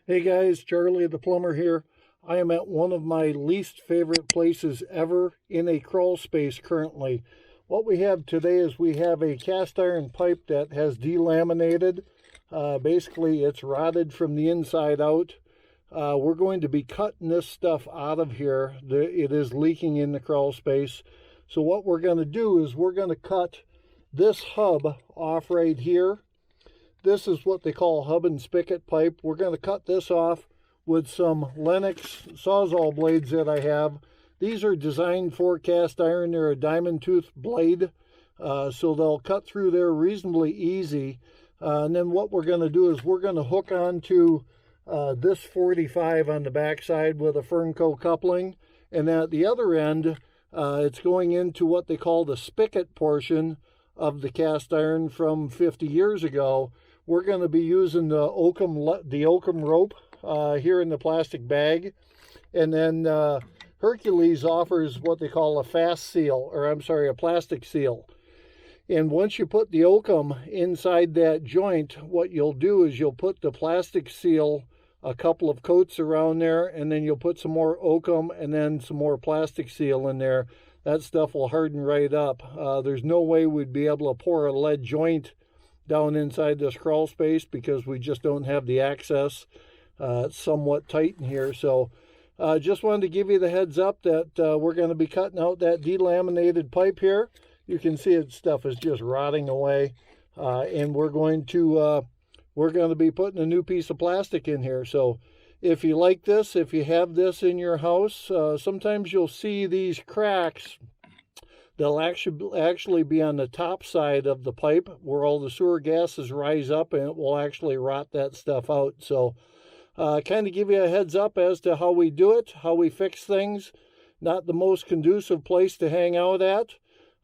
Hey guys, Charlie the Plumber here. I am at one of my least favorite places ever in a crawl space currently. What we have today is we have a cast iron pipe that has delaminated. Basically, it's rotted from the inside out. We're going to be cutting this stuff out of here. It is leaking in the crawl space. So what we're going to do is we're going to cut this hub off right here. This is what they call hub and spigot pipe. We're going to cut this off with some Lennox Sawzall blades that I have. These are designed for cast iron. They're a diamond tooth blade, so they'll cut through there reasonably easy. And then what we're going to do is we're going to hook onto this 45 on the back side with a Fernco coupling. And at the other end, it's going into what they call the spigot portion of the cast iron from 50 years ago. We're going to be using the oakum rope here in the plastic bag. And then Hercules offers what they call a fast seal, or I'm sorry, a plastic seal. And once you put the oakum inside that joint, what you'll do is you'll put the plastic seal a couple of coats around there, and then you'll put some more oakum and then some more plastic seal in there. That stuff will harden right up. There's no way we'd be able to pour a lead joint down inside this crawl space because we just don't have the access. It's somewhat tight in here. So just wanted to give you the heads up that we're going to be cutting out that delaminated pipe here. You can see it, stuff is just rotting away. And we're going to be putting a new piece of plastic in here. So if you like this, if you have this in your house, sometimes you'll see these cracks. They'll actually be on the top side of the pipe where all the sewer gases rise up, and it will actually rot that stuff out. So kind of give you a heads up as to how we do it, how we fix things. Not the most conducive place to hang out at,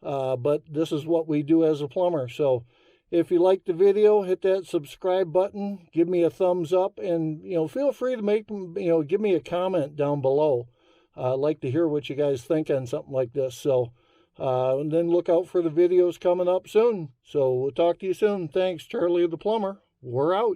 but this is what we do as a plumber. So if you like the video, hit that subscribe button, give me a thumbs up, and feel free to give me a comment down below. I'd like to hear what you guys think on something like this. So and then look out for the videos coming up soon. So we'll talk to you soon. Thanks, Charlie the Plumber. We're out.